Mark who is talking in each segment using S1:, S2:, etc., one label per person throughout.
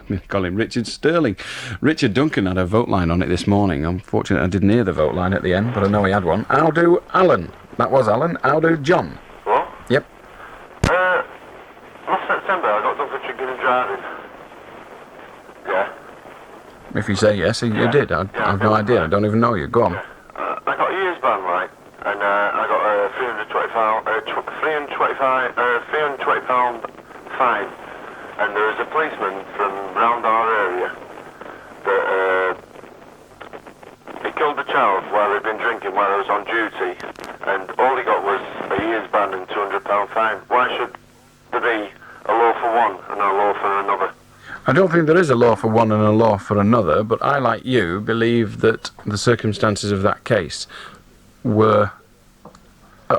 S1: We call him Richard Sterling. Richard Duncan had a vote line on it this morning. Unfortunately, I didn't hear the vote line at the end, but I know he had one. How do Alan? That was Alan. How do John?
S2: What?
S1: Yep.
S2: Last September I got done for drinking and driving. Yeah.
S1: If you say yes, you did. I have no idea. I don't even know you. Go on.
S2: Yeah. I got a year's ban, right? And I got a £320 fine. And there was a policeman from round our area that he killed a child while he'd been drinking while I was on duty, and all he got was a year's ban and £200 fine. Why should there be a law for one and a law for another?
S1: I don't think there is a law for one and a law for another, but I, like you, believe that the circumstances of that case were,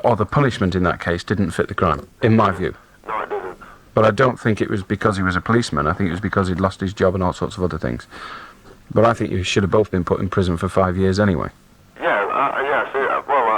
S1: or the punishment in that case didn't fit the crime, in my view.
S2: No, it didn't.
S1: But I don't think it was because he was a policeman. I think it was because he'd lost his job and all sorts of other things. But I think you should have both been put in prison for 5 years anyway.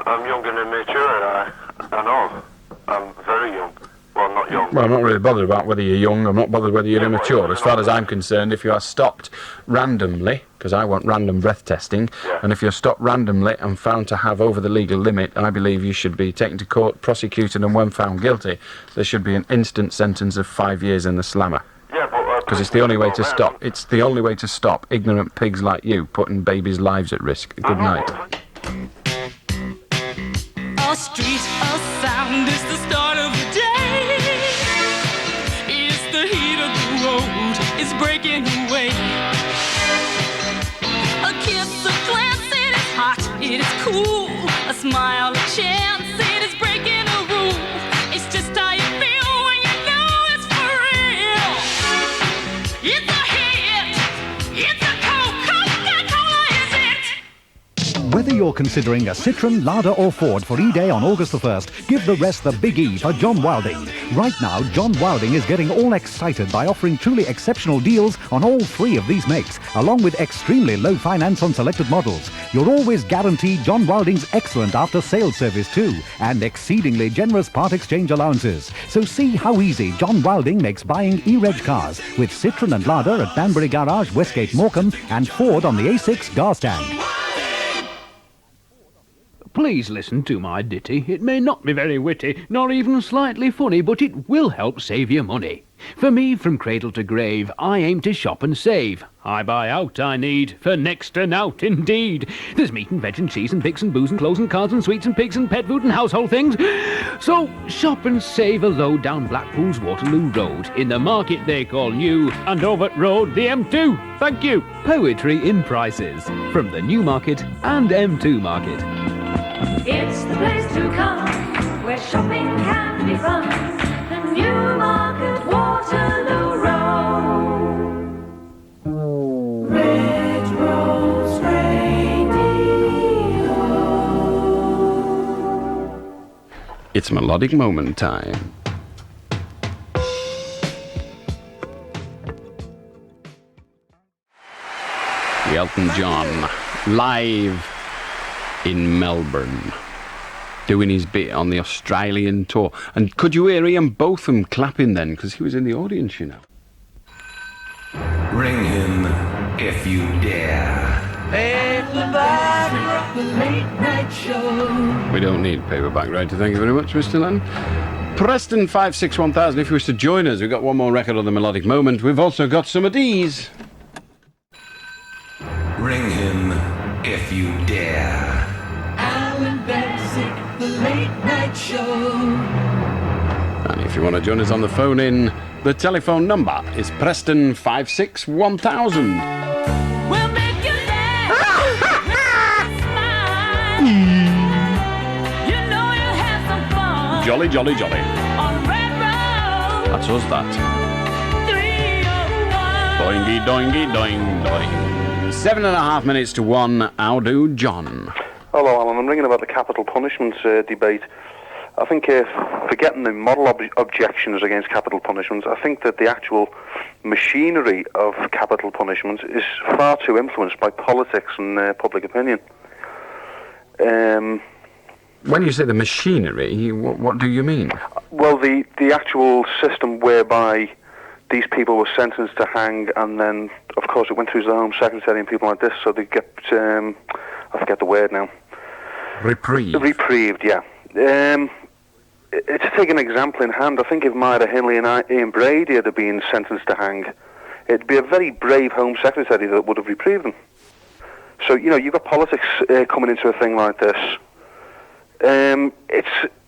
S2: I'm young and immature, I know. I'm very young. Well, not young.
S1: Well, I'm not really bothered about whether you're young. I'm not bothered whether you're immature. As far as I'm concerned, if you are stopped randomly, because I want random breath testing, and if you're stopped randomly and found to have over the legal limit, I believe you should be taken to court, prosecuted, and when found guilty, there should be an instant sentence of 5 years in the slammer.
S2: Yeah, but...
S1: Because it's the only way to stop. It's the only way to stop ignorant pigs like you putting babies' lives at risk. Good night.
S3: A street, a sound is the start of the day. It's the heat of the road, it's breaking away. A kiss, a glance, it is hot, it is cool. A smile, a chance, it is breaking a rule. It's just how you feel when you know it's for real. It's a hit, it's a Coca-Cola, is it?
S4: Whether you're considering a Citroen, Lada or Ford for E-Day on August the 1st, give the rest the big E for John Wilding. Right now, John Wilding is getting all excited by offering truly exceptional deals on all 3 of these makes, along with extremely low finance on selected models. You're always guaranteed John Wilding's excellent after-sales service too, and exceedingly generous part exchange allowances. So see how easy John Wilding makes buying E-Reg cars with Citroen and Lada at Banbury Garage, Westgate, Morecambe, and Ford on the A6 Gar Stand.
S5: Please listen to my ditty. It may not be very witty, nor even slightly funny, but it will help save you money. For me, from cradle to grave, I aim to shop and save. I buy out I need, for next to nought indeed. There's meat and veg and cheese and pigs and booze and clothes and cars and sweets and pigs and pet food and household things. So shop and save a load down Blackpool's Waterloo Road. In the market they call new, and over road the M2. Thank you. Poetry in prices. From the New Market and M2 Market.
S6: It's the place to come, where shopping can be fun. The Newmarket Waterloo Road. Red Rose Radio.
S1: It's melodic moment time. The Elton John, live in Melbourne, doing his bit on the Australian tour. And could you hear Ian Botham clapping then? Because he was in the audience, you know.
S7: Ring him if you dare.
S6: Paperback, the late night show.
S1: We don't need paperback writer, thank you very much, Mr. Lennon. Preston 561,000, if you wish to join us, we've got one more record on the melodic moment. We've also got some of these.
S7: Ring him if you dare.
S6: Allan Beswick, the late night show.
S1: And if you want to join us on the phone in, the telephone number is Preston 561,000.
S3: We'll make you laugh. Smile. You know you'll have some fun.
S1: Jolly, jolly, jolly.
S3: On Red Road.
S1: That's us, that.
S3: 301.
S1: Doingy, doingy, doing, doing. 7.5 minutes to 1. How do John?
S2: Hello, Alan. I'm ringing about the capital punishment debate. I think, forgetting the model objections against capital punishments, I think that the actual machinery of capital punishments is far too influenced by politics and public opinion.
S1: When you say the machinery, what do you mean?
S2: Well, the actual system whereby
S8: these people were sentenced to hang, and then, of course, it went through the Home Secretary and people like this, so they get, I forget the word now.
S1: Reprieve.
S8: Reprieved, yeah. To take an example in hand, I think if Myra Hindley and Ian Brady had been sentenced to hang, it'd be a very brave Home Secretary that would have reprieved them. So, you know, you've got politics coming into a thing like this.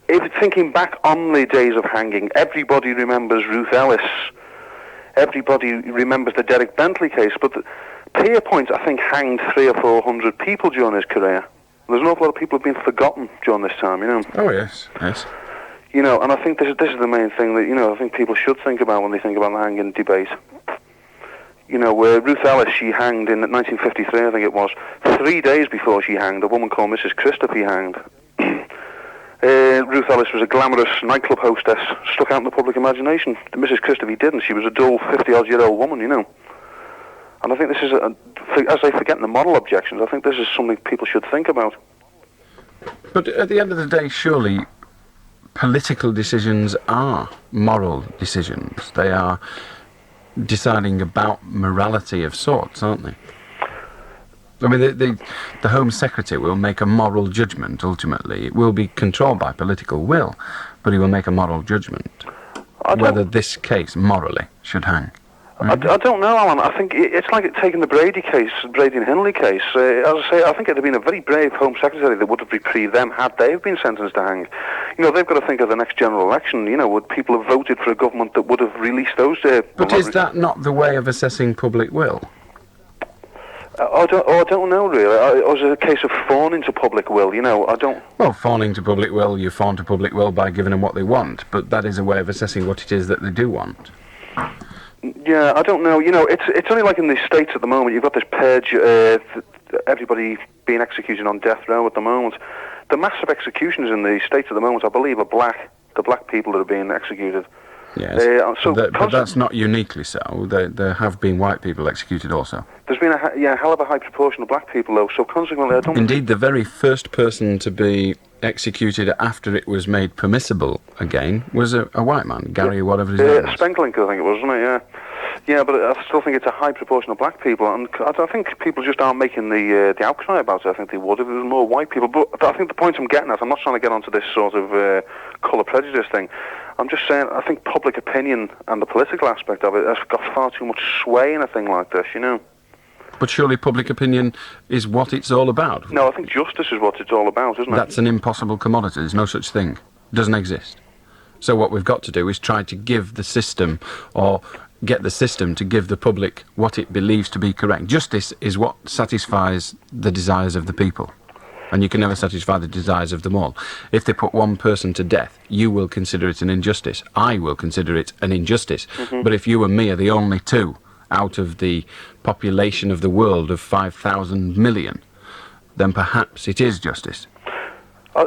S8: It's thinking back on the days of hanging. Everybody remembers Ruth Ellis. Everybody remembers the Derek Bentley case. But Pierpoint, I think, hanged 300 or 400 people during his career. There's an awful lot of people who've been forgotten during this time, you know.
S1: Oh, yes, yes.
S8: You know, and I think this is the main thing that, you know, I think people should think about when they think about the hanging debate. You know, Ruth Ellis, she hanged in 1953, I think it was. 3 days before she hanged, a woman called Mrs. Christopher hanged. Ruth Ellis was a glamorous nightclub hostess, stuck out in the public imagination. Mrs. Christopher didn't. She was a dull 50-odd-year-old woman, you know. And I think this is, as they forget the moral objections, I think this is something people should think about.
S1: But at the end of the day, surely political decisions are moral decisions. They are deciding about morality of sorts, aren't they? I mean, the Home Secretary will make a moral judgment, ultimately. It will be controlled by political will, but he will make a moral judgment whether this case, morally, should hang.
S8: I don't know, Alan. I think it's like taking the Brady case, Brady and Hindley case. As I say, I think it would have been a very brave Home Secretary that would have reprieved them had they have been sentenced to hang. You know, they've got to think of the next general election. You know, would people have voted for a government that would have released those...
S1: But is that not the way of assessing public will?
S8: I don't know, really. Or is it a case of fawning to public will? You know, I don't...
S1: Well, fawning to public will, you fawn to public will by giving them what they want, but that is a way of assessing what it is that they do want.
S8: Yeah, I don't know. You know, it's only like in the States at the moment. You've got this purge, everybody being executed on death row at the moment. The massive executions in the States at the moment, I believe, are the black people that are being executed.
S1: Yes, but that's not uniquely so. There have been white people executed also.
S8: There's been a hell of a high proportion of black people, though, so consequently I don't...
S1: Indeed, the very first person to be executed after it was made permissible again was a white man, Gary whatever his name is.
S8: Spenklink, I think it was, wasn't it, yeah. Yeah, but I still think it's a high proportion of black people, and I think people just aren't making the outcry about it. I think they would if there was more white people. But I think the point I'm getting at, I'm not trying to get onto this sort of colour prejudice thing. I'm just saying, I think public opinion and the political aspect of it has got far too much sway in a thing like this, you know.
S1: But surely public opinion is what it's all about.
S8: No, I think justice is what it's all about, isn't it?
S1: That's an impossible commodity. There's no such thing. It doesn't exist. So what we've got to do is try to give the system, or get the system to give the public what it believes to be correct. Justice is what satisfies the desires of the people. And you can never satisfy the desires of them all. If they put one person to death, you will consider it an injustice. I will consider it an injustice. Mm-hmm. But if you and me are the only two out of the population of the world of 5,000 million, then perhaps it is justice.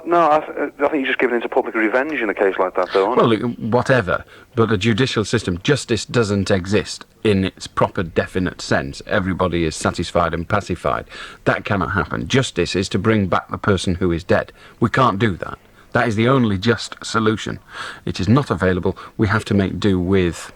S8: No, I think you're just giving into public revenge in a case like that, though, aren't
S1: Well, whatever. But the judicial system, justice doesn't exist in its proper, definite sense. Everybody is satisfied and pacified. That cannot happen. Justice is to bring back the person who is dead. We can't do that. That is the only just solution. It is not available. We have to make do with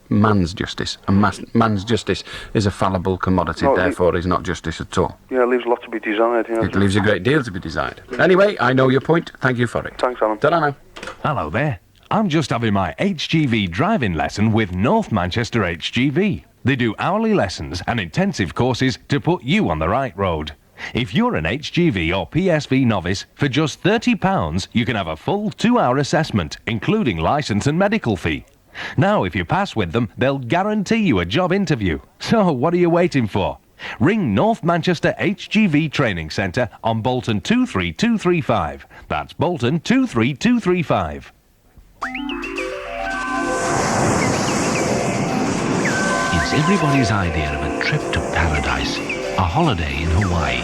S1: man's justice. And man's justice is a fallible commodity, therefore is not justice at all.
S8: Yeah, it leaves a lot to be desired. Yeah.
S1: It leaves a great deal to be desired. Anyway, I know your point. Thank you for it.
S8: Thanks, Alan.
S1: Ta-ra now.
S9: Hello there. I'm just having my HGV driving lesson with North Manchester HGV. They do hourly lessons and intensive courses to put you on the right road. If you're an HGV or PSV novice, for just £30, you can have a full 2-hour assessment, including licence and medical fee. Now, if you pass with them, they'll guarantee you a job interview. So, what are you waiting for? Ring North Manchester HGV Training Centre on Bolton 23235. That's Bolton 23235.
S10: It's everybody's idea of a trip to paradise, a holiday in Hawaii.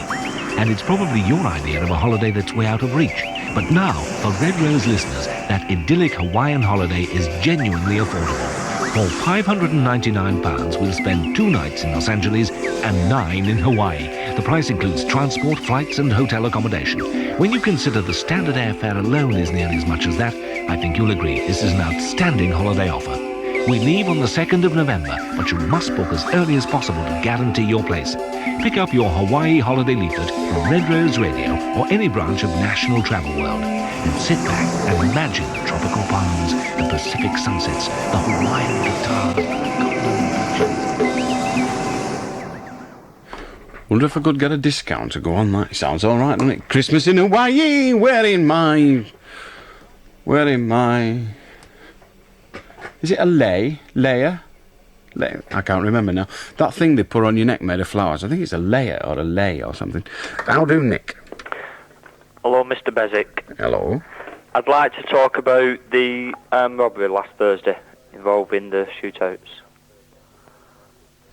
S10: And it's probably your idea of a holiday that's way out of reach. But now, for Red Rose listeners, that idyllic Hawaiian holiday is genuinely affordable. For £599, we'll spend 2 nights in Los Angeles and 9 in Hawaii. The price includes transport, flights and hotel accommodation. When you consider the standard airfare alone is nearly as much as that, I think you'll agree this is an outstanding holiday offer. We leave on the 2nd of November, but you must book as early as possible to guarantee your place. Pick up your Hawaii holiday leaflet from Red Rose Radio or any branch of National Travel World. And sit back and imagine the tropical palms, the Pacific sunsets, the Hawaiian guitars, the golden
S1: Wonder if I could get a discount to go on that. It sounds all right, doesn't it? Christmas in Hawaii, wearing my... Is it a layer? I can't remember now. That thing they put on your neck made of flowers. I think it's a layer or a lay or something. How do, Nick?
S11: Hello, Mr. Beswick.
S1: Hello.
S11: I'd like to talk about the robbery last Thursday involving the shootouts.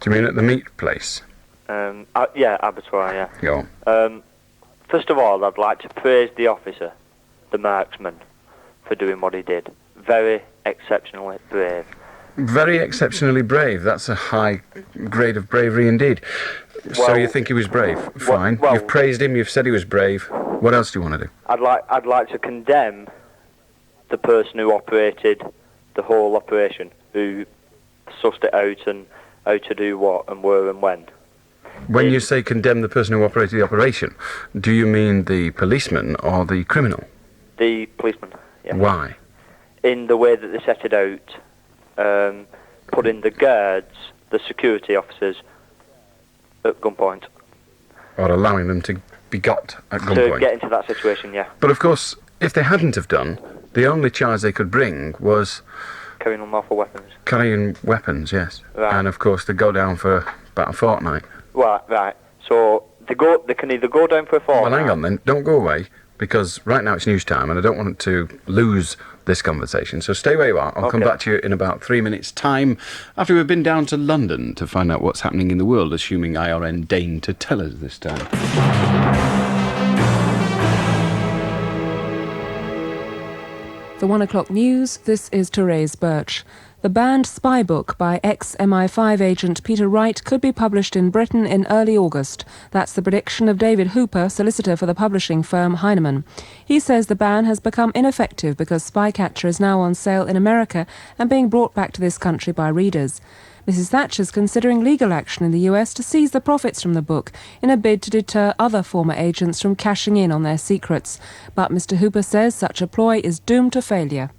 S1: Do you mean at the meat place?
S11: Yeah, abattoir, yeah.
S1: Go.
S11: First of all, I'd like to praise the officer, the marksman, for doing what he did. Very exceptionally brave.
S1: Very exceptionally brave. That's a high grade of bravery indeed. So you think he was brave? Fine.
S11: Well,
S1: you've praised him, you've said he was brave. What else do you want to do?
S11: I'd like to condemn the person who operated the whole operation, who sussed it out and how to do what and where and when.
S1: When you say condemn the person who operated the operation, do you mean the policeman or the criminal?
S11: The policeman, yeah.
S1: Why?
S11: In the way that they set it out, putting the guards, the security officers, at gunpoint.
S1: Or allowing them to be got at gunpoint.
S11: To get into that situation, yeah.
S1: But of course, if they hadn't have done, the only charge they could bring was...
S11: Carrying unlawful weapons.
S1: Carrying weapons, yes.
S11: Right.
S1: And of course, they go down for about a fortnight.
S11: Right. So they can either go down for a fortnight...
S1: Well, hang on then. Don't go away, because right now it's news time, and I don't want to lose this conversation. So stay where you are. I'll come back to you in about 3 minutes' time, after we've been down to London to find out what's happening in the world, assuming IRN deigned to tell us this time.
S12: The 1 o'clock news, this is Therese Birch. The banned spy book by ex-MI5 agent Peter Wright could be published in Britain in early August. That's the prediction of David Hooper, solicitor for the publishing firm Heinemann. He says the ban has become ineffective because Spycatcher is now on sale in America and being brought back to this country by readers. Mrs. Thatcher's considering legal action in the US to seize the profits from the book in a bid to deter other former agents from cashing in on their secrets. But Mr. Hooper says such a ploy is doomed to failure.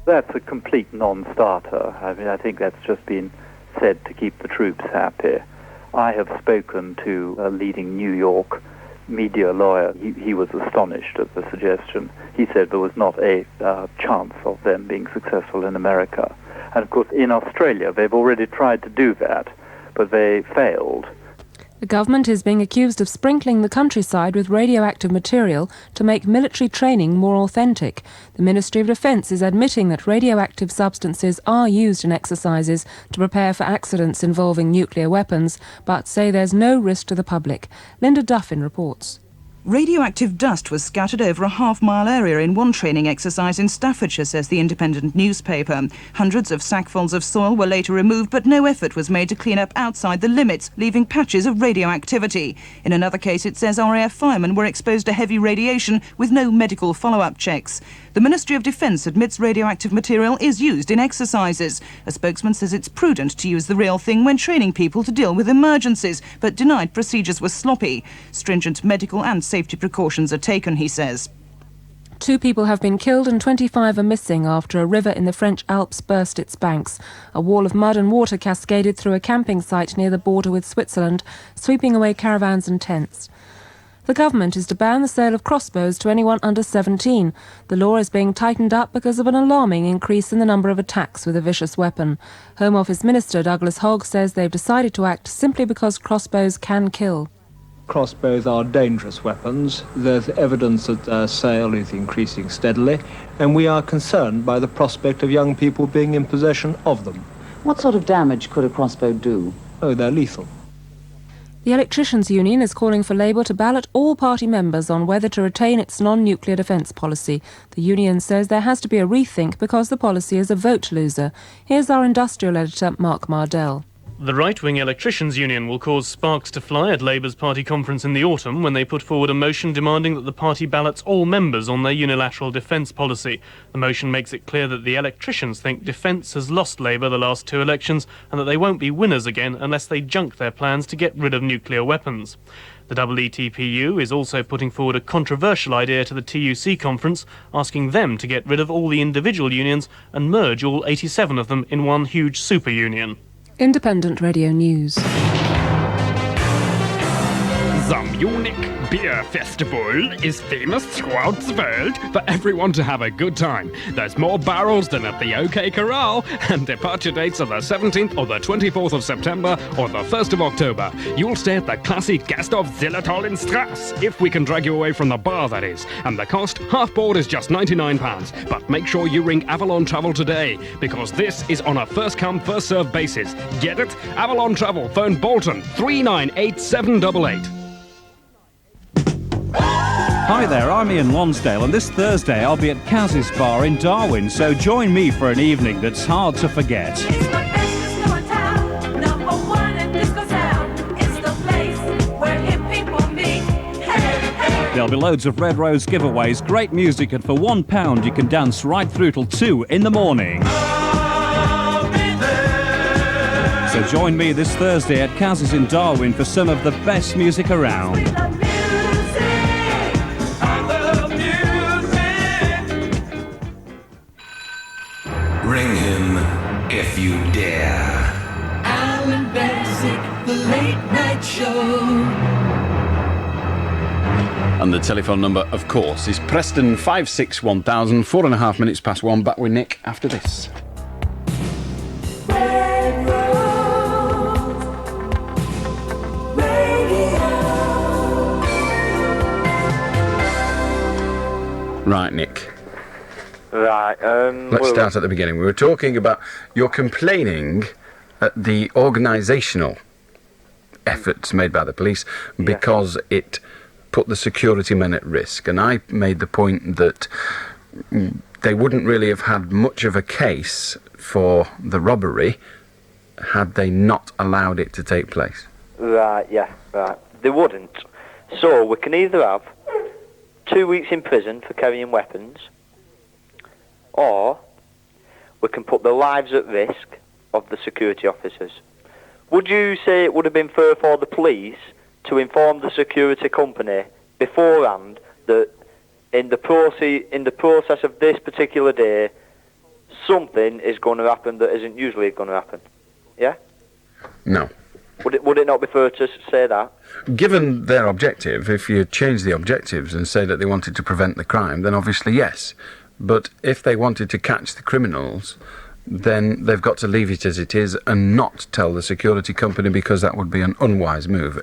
S13: That's a complete non-starter. I mean, I think that's just been said to keep the troops happy. I have spoken to a leading New York media lawyer. He was astonished at the suggestion. He said there was not a chance of them being successful in America. And of course, in Australia, they've already tried to do that, but they failed.
S12: The government is being accused of sprinkling the countryside with radioactive material to make military training more authentic. The Ministry of Defence is admitting that radioactive substances are used in exercises to prepare for accidents involving nuclear weapons, but say there's no risk to the public. Linda Duffin reports.
S14: Radioactive dust was scattered over a half-mile area in one training exercise in Staffordshire, says the Independent newspaper. Hundreds of sackfuls of soil were later removed, but no effort was made to clean up outside the limits, leaving patches of radioactivity. In another case, it says RAF firemen were exposed to heavy radiation with no medical follow-up checks. The Ministry of Defence admits radioactive material is used in exercises. A spokesman says it's prudent to use the real thing when training people to deal with emergencies, but denied procedures were sloppy. Stringent medical and safety precautions are taken, he says.
S12: 2 people have been killed and 25 are missing after a river in the French Alps burst its banks. A wall of mud and water cascaded through a camping site near the border with Switzerland, sweeping away caravans and tents. The government is to ban the sale of crossbows to anyone under 17. The law is being tightened up because of an alarming increase in the number of attacks with a vicious weapon. Home Office Minister Douglas Hogg says they've decided to act simply because crossbows can kill.
S15: Crossbows are dangerous weapons. There's evidence that their sale is increasing steadily, and we are concerned by the prospect of young people being in possession of them.
S16: What sort of damage could a crossbow do?
S15: Oh, they're lethal.
S12: The Electricians' Union is calling for Labour to ballot all party members on whether to retain its non-nuclear defence policy. The union says there has to be a rethink because the policy is a vote loser. Here's our industrial editor, Mark Mardell.
S17: The right-wing electricians' union will cause sparks to fly at Labour's party conference in the autumn when they put forward a motion demanding that the party ballots all members on their unilateral defence policy. The motion makes it clear that the electricians think defence has lost Labour the last 2 elections and that they won't be winners again unless they junk their plans to get rid of nuclear weapons. The EETPU is also putting forward a controversial idea to the TUC conference, asking them to get rid of all the individual unions and merge all 87 of them in one huge super union.
S12: Independent Radio News.
S5: The Munich Beer Festival is famous throughout the world for everyone to have a good time. There's more barrels than at the OK Corral, and departure dates are the 17th or the 24th of September or the 1st of October. You'll stay at the classy Gasthof Zillertal in Strasse, if we can drag you away from the bar, that is. And the cost, half board, is just £99. But make sure you ring Avalon Travel today, because this is on a first-come, first-served basis. Get it? Avalon Travel, phone Bolton, 398788.
S18: Hi there, I'm Ian Lonsdale, and this Thursday I'll be at Kaz's Bar in Darwin, so join me for an evening that's hard to forget. There'll be loads of Red Rose giveaways, great music, and for £1 you can dance right through till 2 in the morning. So join me this Thursday at Kaz's in Darwin for some of the best music around.
S7: Ring him if you dare.
S3: Allan Beswick, the late night show.
S1: And the telephone number, of course, is Preston 561,000, 4.5 minutes past 1. Back with Nick after this. Right, Nick.
S11: Right.
S1: Let's start at the beginning. We were talking about you're complaining at the organisational efforts made by the police because it put the security men at risk. And I made the point that they wouldn't really have had much of a case for the robbery had they not allowed it to take place.
S11: Right, yeah, right. They wouldn't. So we can either have 2 weeks in prison for carrying weapons, or we can put the lives at risk of the security officers. Would you say it would have been fair for the police to inform the security company beforehand that in the process of this particular day, something is going to happen that isn't usually going to happen? Yeah?
S1: No.
S11: Would it not be fair to say that?
S1: Given their objective, if you change the objectives and say that they wanted to prevent the crime, then obviously yes. But if they wanted to catch the criminals, then they've got to leave it as it is and not tell the security company, because that would be an unwise move.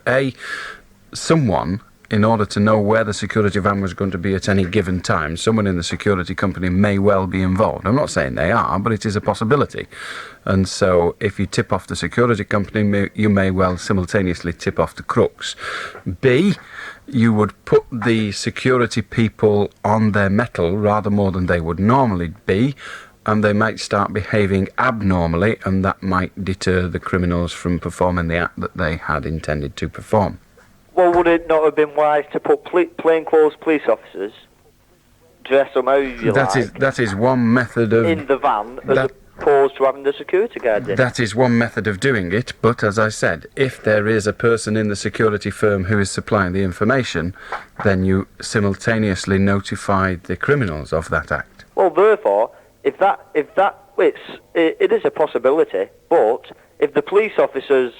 S1: Someone, in order to know where the security van was going to be at any given time, someone in the security company may well be involved. I'm not saying they are, but it is a possibility. And so if you tip off the security company, you may well simultaneously tip off the crooks. B, you would put the security people on their mettle rather more than they would normally be, and they might start behaving abnormally, and that might deter the criminals from performing the act that they had intended to perform.
S11: Well, would it not have been wise to put plainclothes police officers, dress them how you like,
S1: that is one method of...
S11: in the van, as opposed to having the security guards in?
S1: That is one method of doing it, but as I said, if there is a person in the security firm who is supplying the information, then you simultaneously notify the criminals of that act.
S11: Well, therefore, it is a possibility, but if the police officers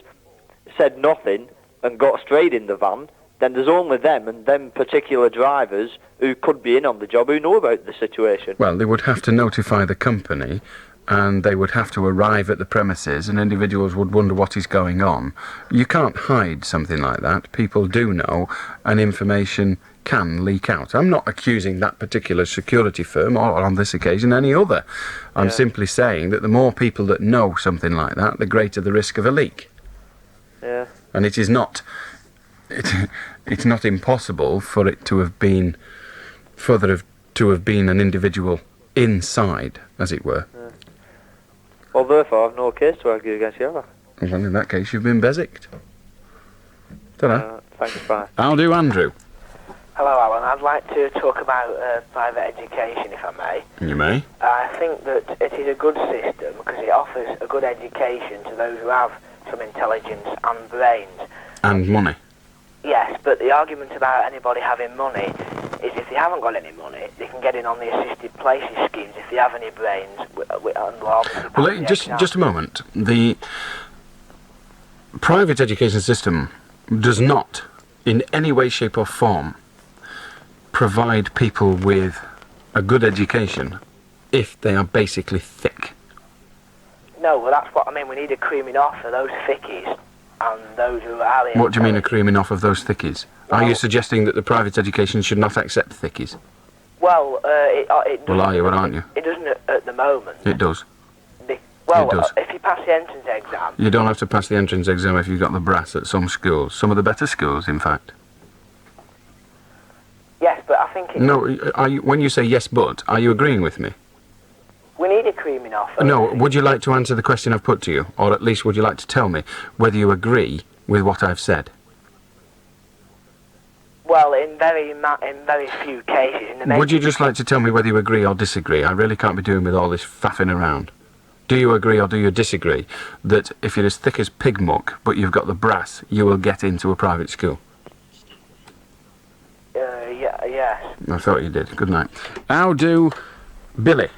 S11: said nothing and got straight in the van, then there's only them and them particular drivers who could be in on the job who know about the situation.
S1: Well, they would have to notify the company, and they would have to arrive at the premises, and individuals would wonder what is going on. You can't hide something like that. People do know, and information can leak out. I'm not accusing that particular security firm, or on this occasion any other. I'm simply saying that the more people that know something like that, the greater the risk of a leak.
S11: Yeah.
S1: And it is not... It's not impossible for it to have been... to have been an individual inside, as it were.
S11: Yeah. Well, therefore, I've no case to argue against you, have I?
S1: Well, in that case, you've been Beswicked. Ta-da.
S19: Thanks, bye.
S1: I'll do Andrew.
S20: Hello, Alan. I'd like to talk about private education, if I may.
S1: You may.
S20: I think that it is a good system because it offers a good education to those who have some intelligence and brains.
S1: And money.
S20: Yes, but the argument about anybody having money is if they haven't got any money, they can get in on the assisted places schemes if they have any brains.
S1: Well, just a moment. The private education system does not, in any way, shape or form, provide people with a good education if they are basically thick.
S20: No, well, that's what I mean. We need a creaming off of those thickies and those who are...
S1: What do you mean a creaming off of those thickies? Are you suggesting that the private education should not accept thickies?
S20: Well, it
S1: Well, are you or aren't you?
S20: It doesn't at the moment.
S1: It does.
S20: Well,
S1: It does.
S20: if you pass the entrance exam...
S1: You don't have to pass the entrance exam if you've got the brass at some schools. Some of the better schools, in fact.
S20: Yes, but I think...
S1: No, when you say yes but, are you agreeing with me?
S20: We need a creaming off.
S1: No, would you like to answer the question I've put to you? Or at least would you like to tell me whether you agree with what I've said?
S20: Well, in very few cases...
S1: Would you just like to tell me whether you agree or disagree? I really can't be doing with all this faffing around. Do you agree or do you disagree that if you're as thick as pig muck but you've got the brass, you will get into a private school?
S20: Yes.
S1: I thought you did. Good night. How do Billy?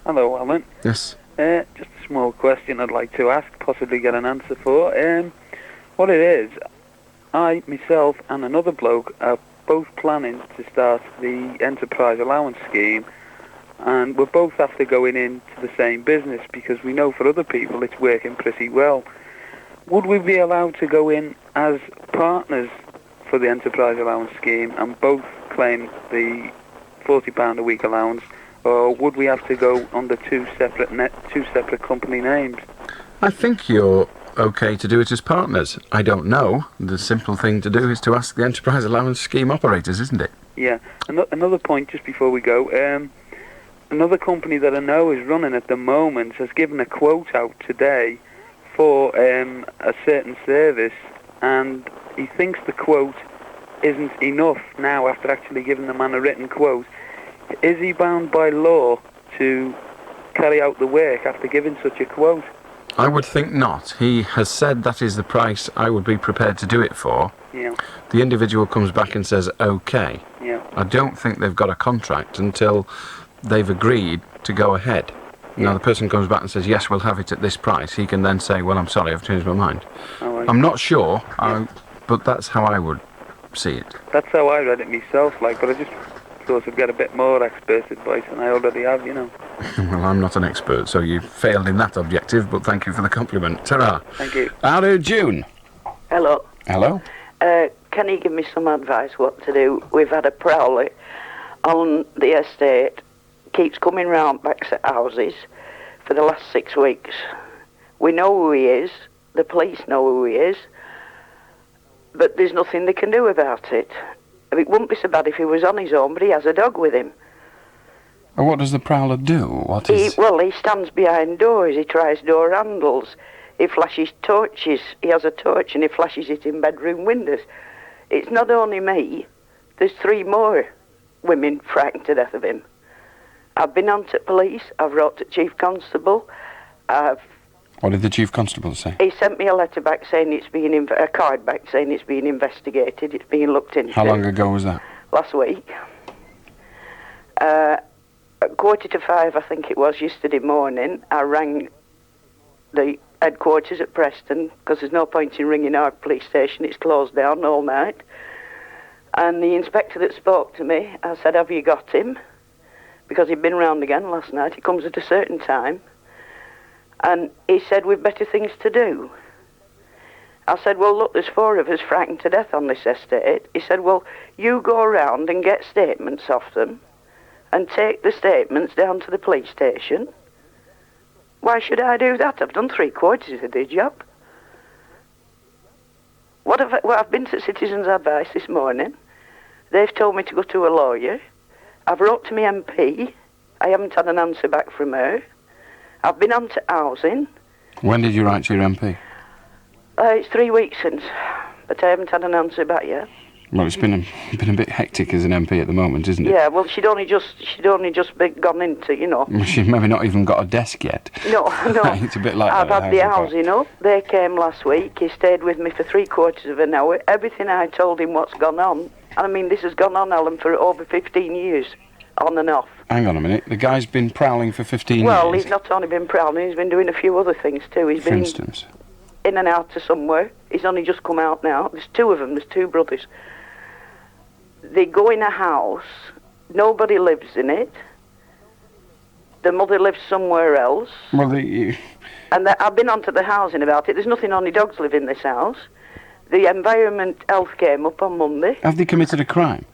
S21: Hello, Alan.
S1: Yes.
S21: Just a small question I'd like to ask, possibly get an answer for. What it is, I, myself, and another bloke are both planning to start the enterprise allowance scheme, and we're both after going into the same business because we know for other people it's working pretty well. Would we be allowed to go in as partners for the enterprise allowance scheme and both claim the £40 a week allowance, or would we have to go under two separate company names?
S1: I think you're okay to do it as partners. I don't know. The simple thing to do is to ask the enterprise allowance scheme operators, isn't it?
S21: Yeah. Another point just before we go. Another company that I know is running at the moment has given a quote out today for a certain service, and he thinks the quote isn't enough now after actually giving the man a written quote. Is he bound by law to carry out the work after giving such a quote?
S1: I would think not. He has said that is the price I would be prepared to do it for.
S21: Yeah.
S1: The individual comes back and says, OK.
S21: Yeah.
S1: I don't think they've got a contract until they've agreed to go ahead. Now, the person comes back and says, yes, we'll have it at this price. He can then say, well, I'm sorry, I've changed my mind.
S21: Oh,
S1: I'm not sure, but that's how I would see it.
S21: That's how I read it myself, but I just thought I'd get a bit more expert advice than I already have, you know.
S1: Well, I'm not an expert, so you failed in that objective, but thank you for the compliment. Ta-ra.
S21: Thank you.
S1: How do June?
S22: Hello.
S1: Hello?
S22: Can you give me some advice what to do? We've had a prowler on the estate, keeps coming round back to houses for the last 6 weeks. We know who he is, the police know who he is, but there's nothing they can do about it. It wouldn't be so bad if he was on his own, but he has a dog with him.
S1: And what does the prowler do?
S22: He stands behind doors, he tries door handles, he flashes torches, he has a torch and he flashes it in bedroom windows. It's not only me, there's 3 more women frightened to death of him. I've been on to police, I've wrote to Chief Constable,
S1: What did the Chief Constable say?
S22: he sent me a letter back saying a card back saying it's being investigated, it's being looked into.
S1: How long ago was that?
S22: Last week. At 4:45, I think it was, yesterday morning, I rang the headquarters at Preston, because there's no point in ringing our police station, it's closed down all night. And the inspector that spoke to me, I said, have you got him? Because he'd been round again last night, he comes at a certain time. And he said, we've better things to do. I said, well, look, there's 4 of us frightened to death on this estate. He said, well, you go around and get statements off them and take the statements down to the police station. Why should I do that? I've done 3/4 of the job. I've been to Citizens Advice this morning. They've told me to go to a lawyer. I've wrote to my MP. I haven't had an answer back from her. I've been on to housing.
S1: When did you write to your MP?
S22: It's 3 weeks since, but I haven't had an answer back yet.
S1: Well, it's been a bit hectic as an MP at the moment, isn't it?
S22: Yeah, well, she'd only just gone into, you know.
S1: Well, she's maybe not even got a desk yet.
S22: No.
S1: It's a bit like
S22: I've
S1: that.
S22: had the housing up. They came last week. He stayed with me for 3/4 of an hour. Everything I told him what's gone on. I mean, this has gone on, Alan, for over 15 years, on and off.
S1: Hang on a minute. The guy's been prowling for 15
S22: Well,
S1: years.
S22: he's not only been prowling, he's been doing a few other things too. He's
S1: For
S22: been
S1: instance?
S22: in and out to somewhere. He's only just come out now. There's two of them. There's two brothers. They go in a house. Nobody lives in it. The mother lives somewhere else.
S1: Well,
S22: And I've been onto the housing about it. There's nothing, only dogs live in this house. The Environment Health came up on Monday.
S1: Have they committed a crime?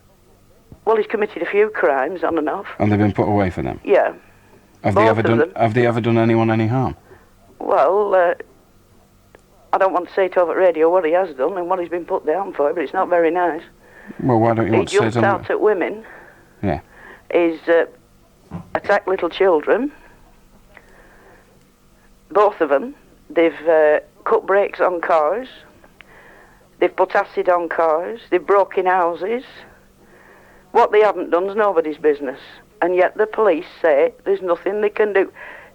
S22: Well, he's committed a few crimes on and off.
S1: And they've been put away for them?
S22: Yeah.
S1: Have they
S22: Both of them.
S1: Have they ever done anyone any harm?
S22: Well, I don't want to say it over radio what he has done and what he's been put down for, but it's not very nice.
S1: Well, why don't you
S22: He
S1: want to say
S22: jumps
S1: it on...
S22: out at women.
S1: Yeah.
S22: He's attacked little children. Both of them. They've cut brakes on cars. They've put acid on cars. They've broken houses. What they haven't done is nobody's business. And yet the police say there's nothing they can do.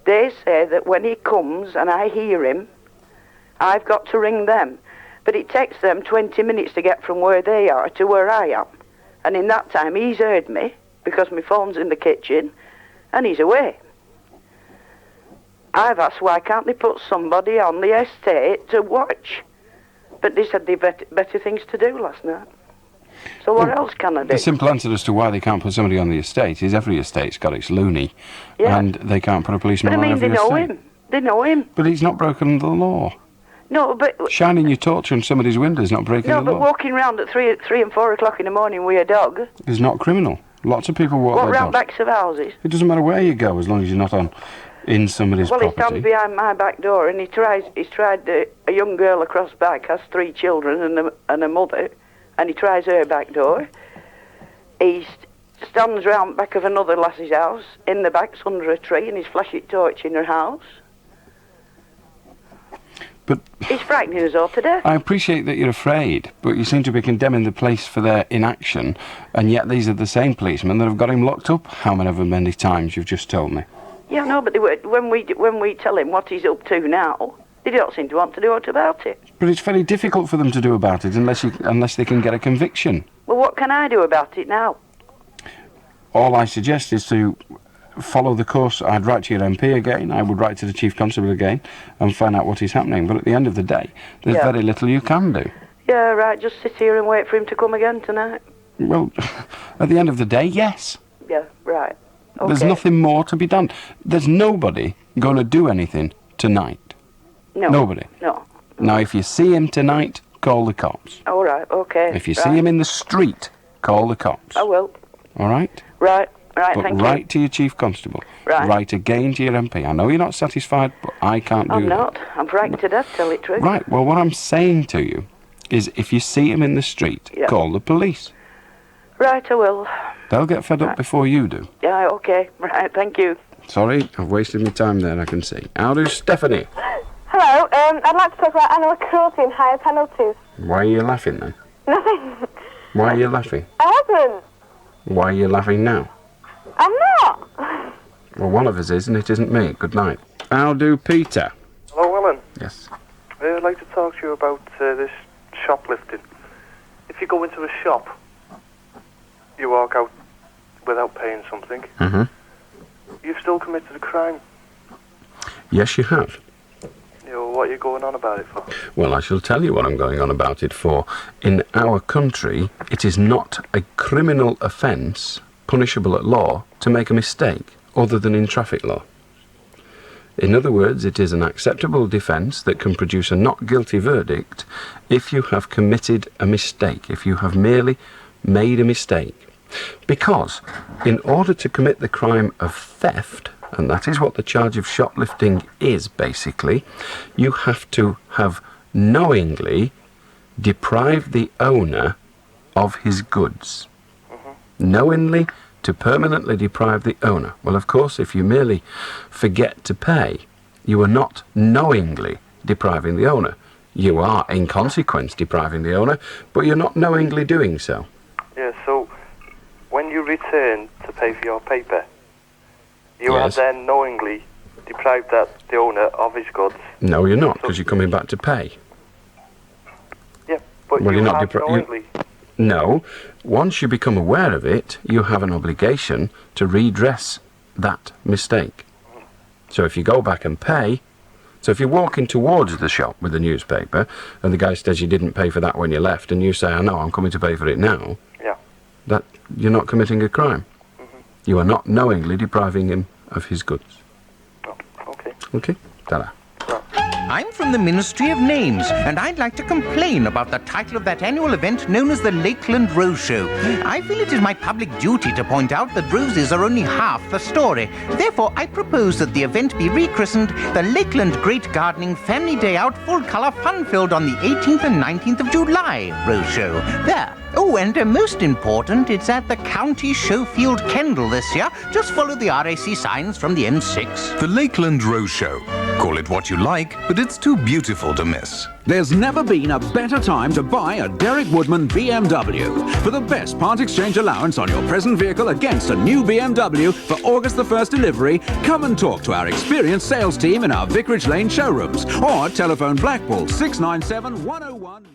S22: They say that when he comes and I hear him, I've got to ring them. But it takes them 20 minutes to get from where they are to where I am. And in that time, he's heard me, because my phone's in the kitchen, and he's away. I've asked why can't they put somebody on the estate to watch? But they said they've better things to do last night. So what else can I do?
S1: The simple answer as to why they can't put somebody on the estate is every estate's got its loony.
S22: Yeah.
S1: And they can't put a policeman
S22: But I
S1: on
S22: mean,
S1: every
S22: they know
S1: estate.
S22: him. They know him.
S1: But he's not broken the law.
S22: No, but...
S1: Shining your torch on somebody's window is not breaking
S22: No,
S1: the
S22: but
S1: law.
S22: walking round at 3 and 4 o'clock in the morning with a dog,
S1: It's not criminal. Lots of people walk
S22: walk
S1: their
S22: round
S1: dogs.
S22: backs of houses.
S1: It doesn't matter where you go as long as you're not in somebody's
S22: Well, he
S1: property.
S22: stands behind my back door and he's tried a young girl across back, has 3 children and a mother, and he tries her back door. He stands round back of another lass's house, in the backs under a tree, and he's flashing torch in her house.
S1: But
S22: he's frightening us all to death.
S1: I appreciate that you're afraid, but you seem to be condemning the police for their inaction, and yet these are the same policemen that have got him locked up however many times you've just told me.
S22: Yeah, no, but when we tell him what he's up to now, they don't seem to want to do it about it.
S1: But it's very difficult for them to do about it unless they can get a conviction.
S22: Well, what can I do about it now?
S1: All I suggest is to follow the course. I'd write to your MP again, I would write to the Chief Constable again and find out what is happening. But at the end of the day, there's
S22: Yeah.
S1: very little you can do.
S22: Yeah, right, just sit here and wait for him to come again tonight.
S1: Well, at the end of the day, yes.
S22: Yeah, right. Okay.
S1: There's nothing more to be done. There's nobody going to do anything tonight.
S22: No.
S1: Nobody.
S22: No.
S1: Now, if you see him tonight, call the cops.
S22: All right, okay.
S1: If you see him in the street, call the cops.
S22: I will.
S1: All right?
S22: Right,
S1: But
S22: thank
S1: write
S22: you.
S1: to your Chief Constable.
S22: Right.
S1: Write again to your MP. I know you're not satisfied, but I can't do
S22: I'm
S1: that.
S22: not. I'm frightened to death, tell it true.
S1: Right, well, what I'm saying to you is if you see him in the street,
S22: Yeah.
S1: call the police.
S22: Right, I will.
S1: They'll get fed up before you do.
S22: Yeah, okay. Right, thank you.
S1: Sorry, I've wasted my time there, I can see. How do Stephanie?
S4: Hello, I'd like to talk about animal cruelty and higher penalties.
S1: Why are you laughing then?
S4: Nothing.
S1: Why are you laughing?
S4: I wasn't.
S1: Why are you laughing now?
S4: I'm not.
S1: Well, one of us is, and it isn't me. Good night. How do Peter?
S19: Hello, Alan.
S1: Yes.
S19: I'd like to talk to you about this shoplifting. If you go into a shop, you walk out without paying something,
S1: Mm-hmm.
S19: you've still committed a crime.
S1: Yes, you have.
S19: You know, what are you going on about it for?
S1: Well, I shall tell you what I'm going on about it for. In our country, it is not a criminal offence, punishable at law, to make a mistake, other than in traffic law. In other words, it is an acceptable defence that can produce a not guilty verdict if you have committed a mistake, if you have merely made a mistake. Because, in order to commit the crime of theft, and that is what the charge of shoplifting is basically, you have to have knowingly deprived the owner of his goods. Knowingly to permanently deprive the owner. Well, of course, if you merely forget to pay, you are not knowingly depriving the owner. You are, in consequence, depriving the owner, but you're not knowingly doing so.
S19: Yeah, so when you return to pay for your paper, you are
S1: Yes.
S19: then knowingly deprived the owner of his goods.
S1: No, you're not, because you're coming back to pay.
S19: Yeah, but
S1: Well,
S19: you
S1: you're not
S19: have knowingly.
S1: No. Once you become aware of it, you have an obligation to redress that mistake. So if you go back and pay, so if you're walking towards the shop with the newspaper and the guy says you didn't pay for that when you left and you say, I know, I'm coming to pay for it now,
S19: Yeah.
S1: that you're not committing a crime. You are not knowingly depriving him of his goods.
S19: Okay.
S1: Okay? Ta-da.
S2: I'm from the Ministry of Names, and I'd like to complain about the title of that annual event known as the Lakeland Rose Show. I feel it is my public duty to point out that roses are only half the story. Therefore, I propose that the event be rechristened the Lakeland Great Gardening Family Day Out Full Colour Fun-Filled on the 18th and 19th of July Rose Show. There. Oh, and most important, it's at the County Showfield Kendall this year. Just follow the RAC signs from the M6.
S7: The Lakeland Rose Show. Call it what you like, but it's too beautiful to miss.
S6: There's never been a better time to buy a Derek Woodman BMW. For the best part exchange allowance on your present vehicle against a new BMW for August the 1st delivery, come and talk to our experienced sales team in our Vicarage Lane showrooms or telephone Blackpool 697 101.